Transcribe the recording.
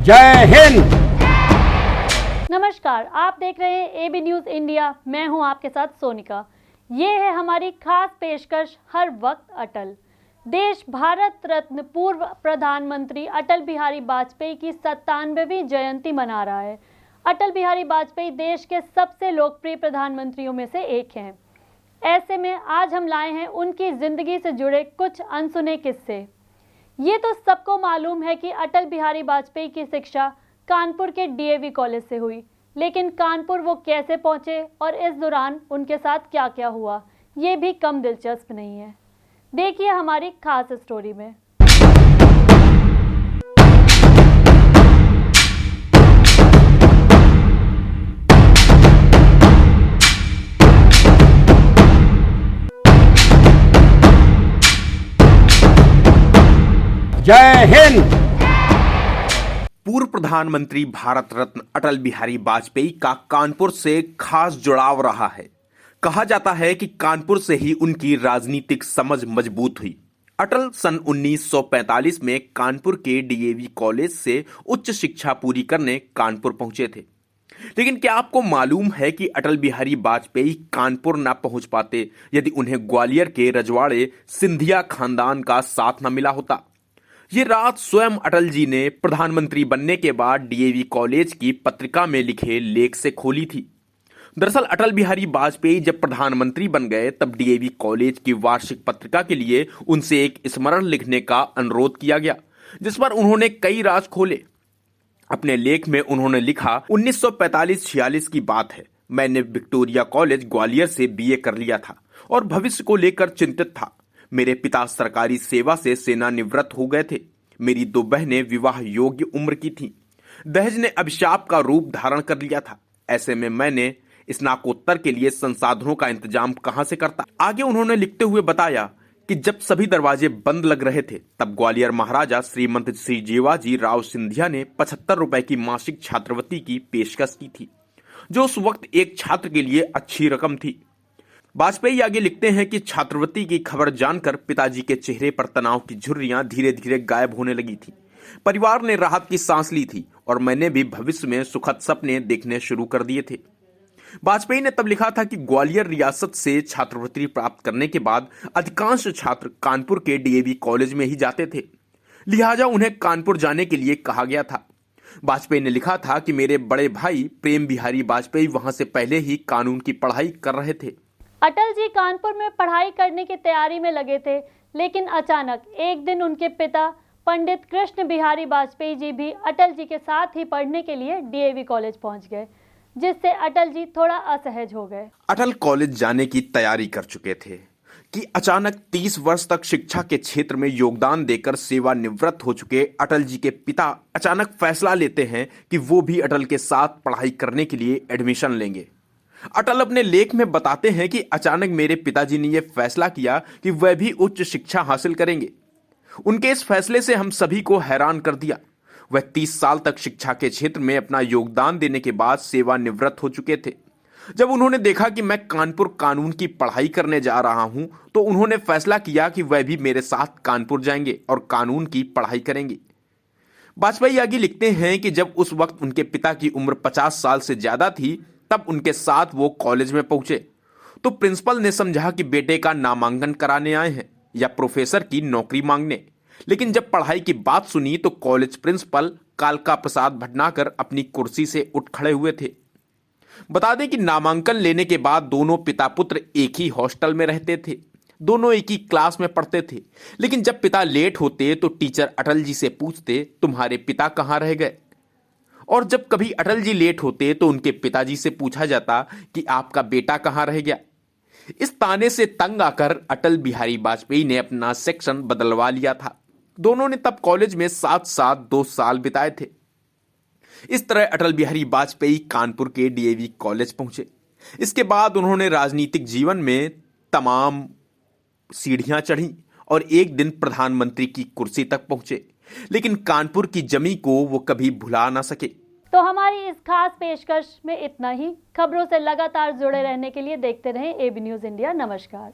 जय हिंद। नमस्कार, आप देख रहे हैं एबी न्यूज़ इंडिया। मैं हूं आपके साथ सोनिका। ये है हमारी खास पेशकश हर वक्त अटल। देश भारत रत्न पूर्व प्रधानमंत्री अटल बिहारी वाजपेयी की 97वीं जयंती मना रहा है। अटल बिहारी वाजपेयी देश के सबसे लोकप्रिय प्रधानमंत्रियों में से एक हैं। ऐसे में आज हम लाए हैं उनकी जिंदगी से जुड़े कुछ अनसुने किस्से। ये तो सबको मालूम है कि अटल बिहारी वाजपेयी की शिक्षा कानपुर के डीएवी कॉलेज से हुई, लेकिन कानपुर वो कैसे पहुंचे और इस दौरान उनके साथ क्या क्या हुआ, ये भी कम दिलचस्प नहीं है। देखिए हमारी खास स्टोरी में। जय हिंद। पूर्व प्रधानमंत्री भारत रत्न अटल बिहारी वाजपेयी का कानपुर से खास जुड़ाव रहा है। कहा जाता है कि कानपुर से ही उनकी राजनीतिक समझ मजबूत हुई। अटल सन 1945 में कानपुर के डीएवी कॉलेज से उच्च शिक्षा पूरी करने कानपुर पहुंचे थे। लेकिन क्या आपको मालूम है कि अटल बिहारी वाजपेयी कानपुर न पहुंच पाते यदि उन्हें ग्वालियर के रजवाड़े सिंधिया खानदान का साथ न मिला होता। ये रात स्वयं अटल जी ने प्रधानमंत्री बनने के बाद डीएवी कॉलेज की पत्रिका में लिखे लेख से खोली थी। दरअसल अटल बिहारी वाजपेयी जब प्रधानमंत्री बन गए तब डीएवी कॉलेज की वार्षिक पत्रिका के लिए उनसे एक स्मरण लिखने का अनुरोध किया गया, जिस पर उन्होंने कई राज खोले। अपने लेख में उन्होंने लिखा, 1945-46 की बात है। मैंने विक्टोरिया कॉलेज ग्वालियर से बीए कर लिया था और भविष्य को लेकर चिंतित था। मेरे पिता सरकारी सेवा से सेवानिवृत्त हो गए थे। मेरी 2 बहनें विवाह योग्य उम्र की थीं। दहेज ने अभिशाप का रूप धारण कर लिया था। ऐसे में मैंने स्नातकोत्तर के लिए संसाधनों का इंतजाम कहां से करता। आगे उन्होंने लिखते हुए बताया कि जब सभी दरवाजे बंद लग रहे थे तब ग्वालियर महाराजा श्रीमंत श्री जीवाजी राव सिंधिया ने 75 रुपए की मासिक छात्रवृत्ति की पेशकश की थी, जो उस वक्त एक छात्र के लिए अच्छी रकम थी। वाजपेयी आगे लिखते हैं कि छात्रवृत्ति की खबर जानकर पिताजी के चेहरे पर तनाव की झुर्रियां धीरे धीरे गायब होने लगी थी। परिवार ने राहत की सांस ली थी और मैंने भी भविष्य में सुखद सपने देखने शुरू कर दिए थे। वाजपेयी ने तब लिखा था कि ग्वालियर रियासत से छात्रवृत्ति प्राप्त करने के बाद अधिकांश छात्र कानपुर के डीएवी कॉलेज में ही जाते थे, लिहाजा उन्हें कानपुर जाने के लिए कहा गया था। वाजपेयी ने लिखा था कि मेरे बड़े भाई प्रेम बिहारी वाजपेयी वहां से पहले ही कानून की पढ़ाई कर रहे थे। अटल जी कानपुर में पढ़ाई करने की तैयारी में लगे थे, लेकिन अचानक एक दिन उनके पिता पंडित कृष्ण बिहारी वाजपेयी जी भी अटल जी के साथ ही पढ़ने के लिए डीएवी कॉलेज पहुंच गए, जिससे अटल जी थोड़ा असहज हो गए। अटल कॉलेज जाने की तैयारी कर चुके थे कि अचानक 30 वर्ष तक शिक्षा के क्षेत्र में योगदान देकर सेवानिवृत्त हो चुके अटल जी के पिता अचानक फैसला लेते हैं कि वो भी अटल के साथ पढ़ाई करने के लिए एडमिशन लेंगे। अटल अपने लेख में बताते हैं कि अचानक मेरे पिताजी ने यह फैसला किया कि वह भी उच्च शिक्षा हासिल करेंगे। उनके इस फैसले से हम सभी को हैरान कर दिया। वह 30 साल तक शिक्षा के क्षेत्र में अपना योगदान देने के बाद सेवानिवृत्त हो चुके थे। जब उन्होंने देखा कि मैं कानपुर कानून की पढ़ाई करने जा रहा हूं, तो उन्होंने फैसला किया कि वह भी मेरे साथ कानपुर जाएंगे और कानून की पढ़ाई करेंगे। वाजपेयी आगे लिखते हैं कि जब उस वक्त उनके पिता की उम्र 50 साल से ज्यादा थी, तब उनके साथ वो कॉलेज में पहुंचे तो प्रिंसिपल ने समझा कि बेटे का नामांकन कराने आए हैं या प्रोफेसर की नौकरी मांगने। लेकिन जब पढ़ाई की बात सुनी तो कॉलेज प्रिंसिपल कालका प्रसाद भटनागर अपनी कुर्सी से उठ खड़े हुए थे। बता दें कि नामांकन लेने के बाद दोनों पिता पुत्र एक ही हॉस्टल में रहते थे, दोनों एक ही क्लास में पढ़ते थे। लेकिन जब पिता लेट होते तो टीचर अटल जी से पूछते, तुम्हारे पिता कहाँ रह गए? और जब कभी अटल जी लेट होते तो उनके पिताजी से पूछा जाता कि आपका बेटा कहां रह गया। इस ताने से तंग आकर अटल बिहारी वाजपेयी ने अपना सेक्शन बदलवा लिया था। दोनों ने तब कॉलेज में साथ साथ 2 साल बिताए थे। इस तरह अटल बिहारी वाजपेयी कानपुर के डीएवी कॉलेज पहुंचे। इसके बाद उन्होंने राजनीतिक जीवन में तमाम सीढ़ियां चढ़ी और एक दिन प्रधानमंत्री की कुर्सी तक पहुंचे, लेकिन कानपुर की जमी को वो कभी भुला ना सके। तो हमारी इस खास पेशकश में इतना ही। खबरों से लगातार जुड़े रहने के लिए देखते रहें एबी न्यूज़ इंडिया। नमस्कार।